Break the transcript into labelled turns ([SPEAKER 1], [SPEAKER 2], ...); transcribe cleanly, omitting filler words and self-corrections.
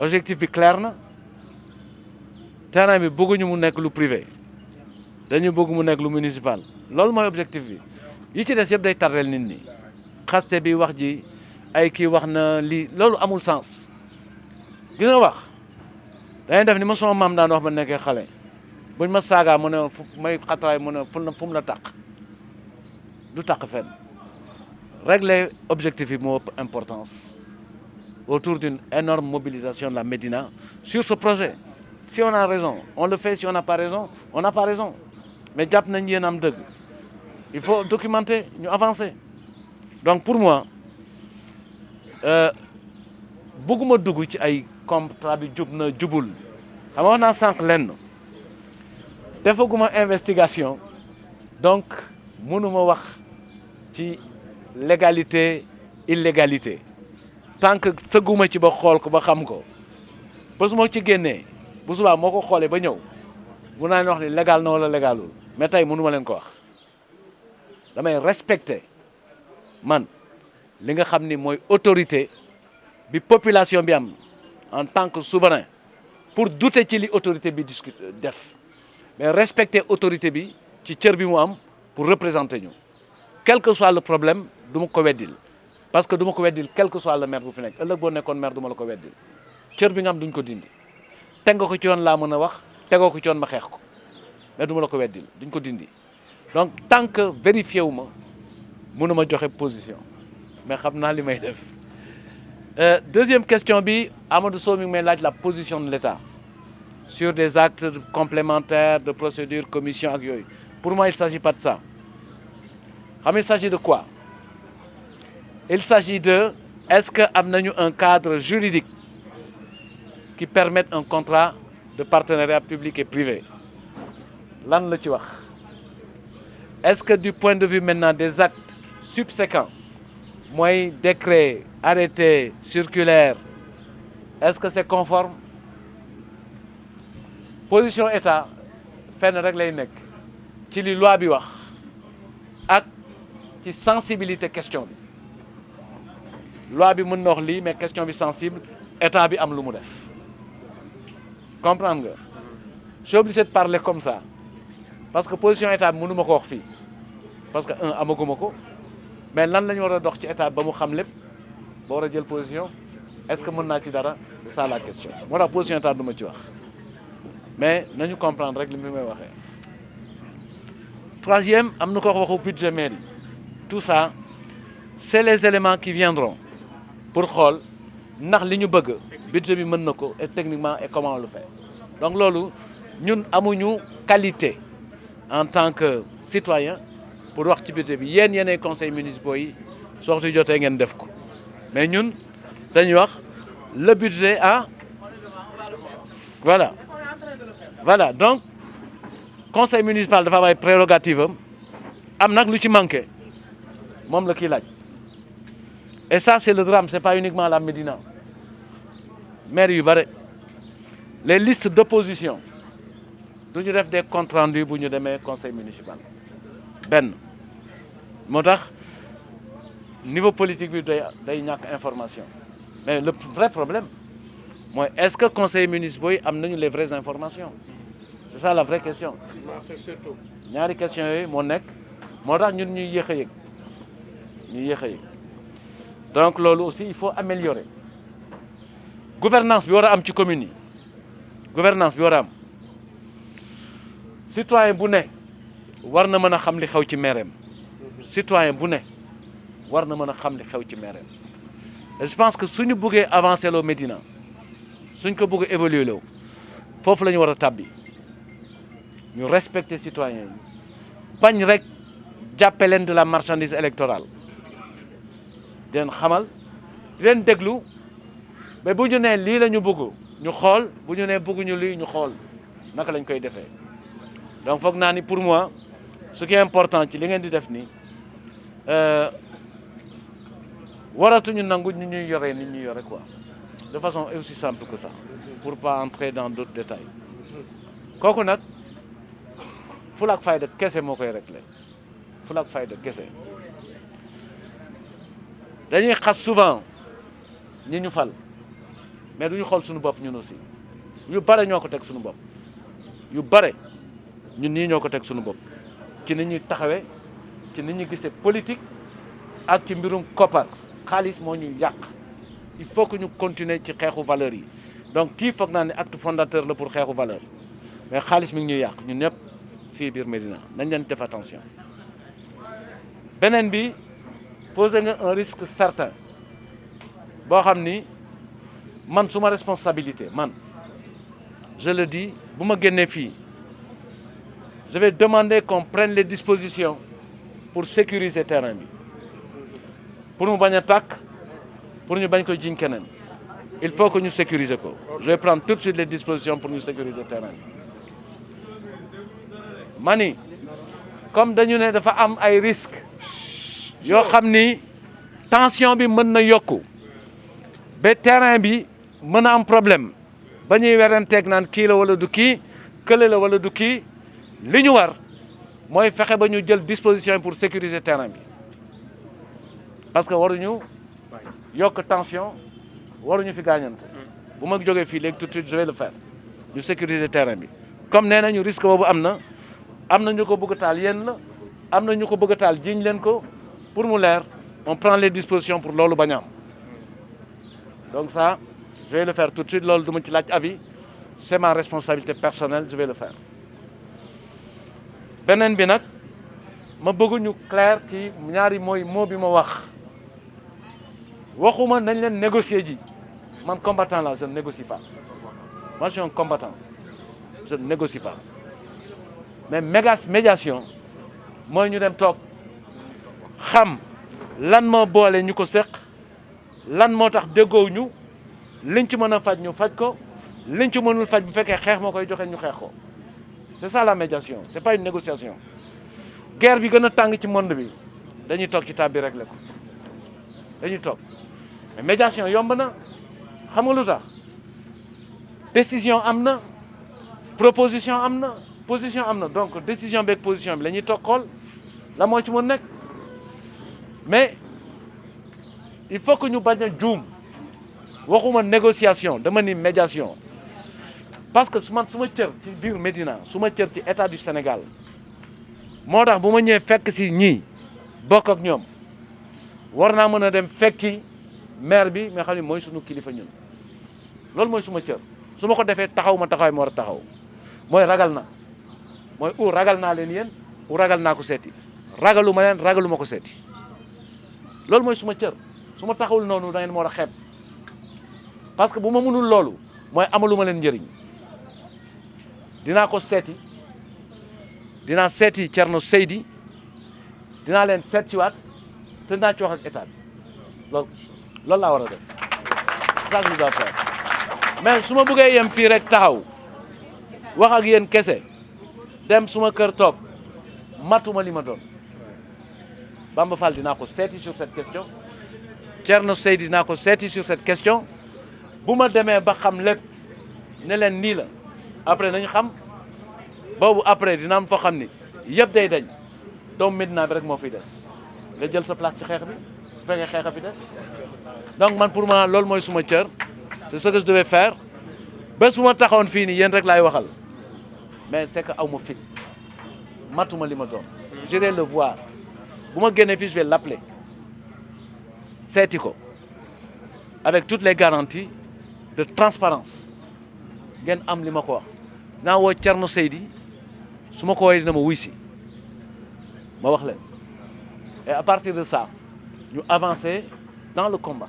[SPEAKER 1] objectif bi clair na terrain bi bëgguñu mu nekk lu privé dañu bëgg mu nekk lu municipal loolu mooy objectif bi yi ci des yëpp day tardel nit ñi xaste bi wax ji ay kii wax na lii loolu amul sens gis nga wax dañuy def ni ma sama maam daan wax ba nekkee xale buñ ma saagaa mu ne may xatraay mu ne fu mu la tàq du tàq fenn régler objectif yi moo ëpp importance autour d'une énorme mobilisation de la Médina sur ce projet. Si on a raison, on le fait. Si on n'a pas raison, on n'a pas raison. Mais jàpp nañ yéen am dëgg il faut documenter ñu avancer donc pour moi bëgguma dugg ci ay contrat bi jub na jubul xam nga wax naa sànq lenn defaguma investigation donc mënuma wax ci légalité illégalité tant que tëgguma ci ba xool ko ba xam ko bés moo ci génnee bu subaa moo ko xoolee ba ñëw mun naa leen wax ni légal na wala légalul mais tey mënu ma leen ko wax damay respecter man li nga xam ni mooy autorité bi population bi am en tant que souverain pour douter ci li autorité bi discute def mais respecter autorité bi ci cër bi mu am pour représenter ñu quel que soit le problème du ma ko weddil parce que du ma ko weddil quel que soit le maire bu fi nekk ëllëg boo nekkoon maire du ma la ko weddil cër bi nga am duñ ko dindi teg nga ko ci yoon laa mën a wax tegoo ko ci yoon ma xeex ko mais du ma la ko weddil duñ ko dindi donc tant que vérifié wu ma mënu ma joxe position mais xam naa li may def deuxième question bi Amadou Sow mi ngi may laaj la position de l'État sur des actes complémentaires de procédure commission ak yooyu pour moi il s'agit pas de ça xam il s'agit de quoi il s'agit de est-ce que am nañu un cadre juridique qui permette un contrat de partenariat public et privé lan la ci wax est-ce que du point de vue maintenant des actes subséquents mooy décret arrêté circulaire est-ce que c'est conforme position état fenn rek lay nekk ci li loi bi wax ak ci sensibilité question bi loi bi mën na wax lii mais question bi sensible état bi am lu mu def comprendre nga je suis obligé de parler comme ça parce que position état bi mënu ma ko wax fii parce que amaguma ko mais lan la ñu war a dox ci état ba mu xam lépp ba war a jël position est-ce que mën naa ci dara c'est ça la question moo tax position état du ma ci wax mais nañu comprendre rek li mu may waxee. Troisième am na ko waxu budget mairie tout ça c'est les éléments qui viendront pour xool ndax li ñu bëgg budget bi mën na ko et techniquement et comment on le fait donc loolu ñun amuñu qualité en tant que citoyen pour wax ci budget bi yéenay conseils municipaux yi soo waxtu jotee ngeen def ko mais ñun dañuy wax le budget voilà donc conseil municipal dafa am ay prérogative am nag lu ci manqué moom la kii laaj et ça c'est le drame c'est pas uniquement la Médina maire yu bare les listes d'opposition du ñu def des comptes rendus bu ñu demee conseil municipal benn moo tax niveau politique bi day ñàkk information mais le vrai problème mooy est-ce que conseil municipaux yi am nañu les vraies informations c'est ça la vraie question ñaari question yooyu moo nekk moo tax ñun ñuy yéex a yëg donc loolu aussi il faut améliorer gouvernance bi war a am ci commune yi gouvernance bi war a am citoyen bu ne war na mën a xam li xew ci maireem citoyen bu ne war na mën a xam li xew ci maireem et je pense que suñu bëggee avancer loo Médina suñ ko bëgg évoluer loo foofu la ñu war a tàbbi ñu respecter citoyens yi bañ rek jàppe leen de la marchandise électorale di leen xamal di leen déglu mais bu ñu nee lii la ñu bëgg ñu xool bu ñu nee bëgguñu lii ñu xool naka lañ koy defee donc foog naa ni pour moi ce qui est important ci li ngeen di def nii waratuñu nangu ñu ñuy yore ni ñuy yore quoi de façon aussi simple que ça pour pas entrer dans d'autres détails kooku nag fulla ak fayda kese moo koy réglé fulla ak fayda kese dañuy xas souvent ñi ñu fal mais duñu xool suñu bopp ñun aussi yu bare ñoo ko teg suñu bopp yu bare ñun nii ñoo ko teg suñu bopp ci ni ñuy taxawee ci ni ñuy gisee politique ak ci mbirum koppar xaalis moo ñu yàq il faut que ñu continuer ci xeexu valeurs yi donc kii foog naa ne acte fondateur la pour xeexu valeur mais xaalis mi ngi ñuy yàq ñun ñëpp fii biir Médina nañ leen def attention beneen bi posé nga un risque certain boo xam ni man suma responsabilité man je le dis bu ma génnee fii je vais demander qu'on prenne les dispositions pour sécuriser terrain bi pour mu bañ a tàkk pour ñu bañ ko jiñ keneen il faut que ñu sécuriser ko je vais prendre tout de suite les dispositions pour ñu sécuriser terrain bi mani comme dañu ne dafa am ay risques yoo xam ni tension bi mën na yokku ba terrain bi mën a am problème ba ñuy weranteeg naan kii la wala du kii kële la wala du kii li ñu war mooy fexe ba ñu jël disposition pour sécuriser terrain bi parce que waruñu yokk tension waruñu fi gaañante bu ma jógee fii léegi tout de suite je vais le faire ñu sécuriser terrain bi comme nee nañu risque boobu am na ñu ko bëgg a taal yéen la am na ñu ko bëgg a taal jiñ leen ko pour mu leer on prend les dispositions pour loolu bañ a am donc ça je vais le faire tout de suite loolu du ma ci laaj avis c'est ma responsabilité personnelle je vais le faire beneen bi nag ma bëgg ñu clair ci ñaari moo bi ma waxuma nañ leen négocier ji man combattant là je ne négocie pas moi je suis un combattant je ne négocie pas mais médiation mooy ñu dem toog xam lan moo boole ñu ko seq lan moo tax déggoo ñu liñ ci mën a faj ñu faj ko liñ ci mënul faj bu fekkee xeex moo koy joxe ñu xeex ko c'est ça la médiation c'est pas une négociation guerre bi gën a tàng ci monde bi dañuy toog ci table bi régler ko dañuy toog mais médiation yomb na xam nga lu tax décision am na proposition am na position am na donc décision beeg position bi la ñuy toog xool la moo ci mën nekk mais il faut que ñu bañ a juum waxuma négociation dama ni médiation parce que su ma cër ci biir Médina su ma cër ci état du Sénégal moo tax bu ma ñëwee fekk si ñii bokk ak ñoom war naa mën a dem fekki maire bi nga xam ne mooy sunu kilifa ñun loolu mooy suma cër su ma ko defee taxaw ma taxawaay ma war a taxaw mooy ragal na mooy ragal naa leen yéen ragal naa ko seeti ragalu ma leen ragalu ma ko seeti loolu mooy suma cër su ma taxawul noonu da ngeen ma war a xeeb parce que bu ma mënul loolu mooy amalu ma leen njëriñ dinaa ko seeti dinaa seeti Thierno Seydi dinaa leen seet si waat te dinaa ci wax ak état bi loolu laa war a def ça je dois faire mais su ma bëggee yem fii rek taxaw wax ak yéen kese dem suma kër toog matuma li ma doon Bamba Fall dinaa ko seeti sur cette question Thierno Seydi dinaa ko seeti sur cette question bu ma demee ba xam lépp ne leen nii la après nañu xam boobu après dina am foo xam ni yëpp day dañ doomu Médina bi rek moo fiy des nga jël sa place ci xeex bi bu fekkee xeex a fi des donc man pour moi loolu mooy suma cër c'est ce que je devais faire ba su ma taxawoon fii nii yéen rek laay waxal mais c'est que aw ma fit matuma li ma doon j'irai le voir bu ma génnee fii je vais l'appeler seeti ko avec toutes les garanties de transparence ngeen am li ma ko wax naa woo Thierno Seydi su ma ko woowee dina ma wuy si ma wax leen et à partir de ça ñu avancer dans le combat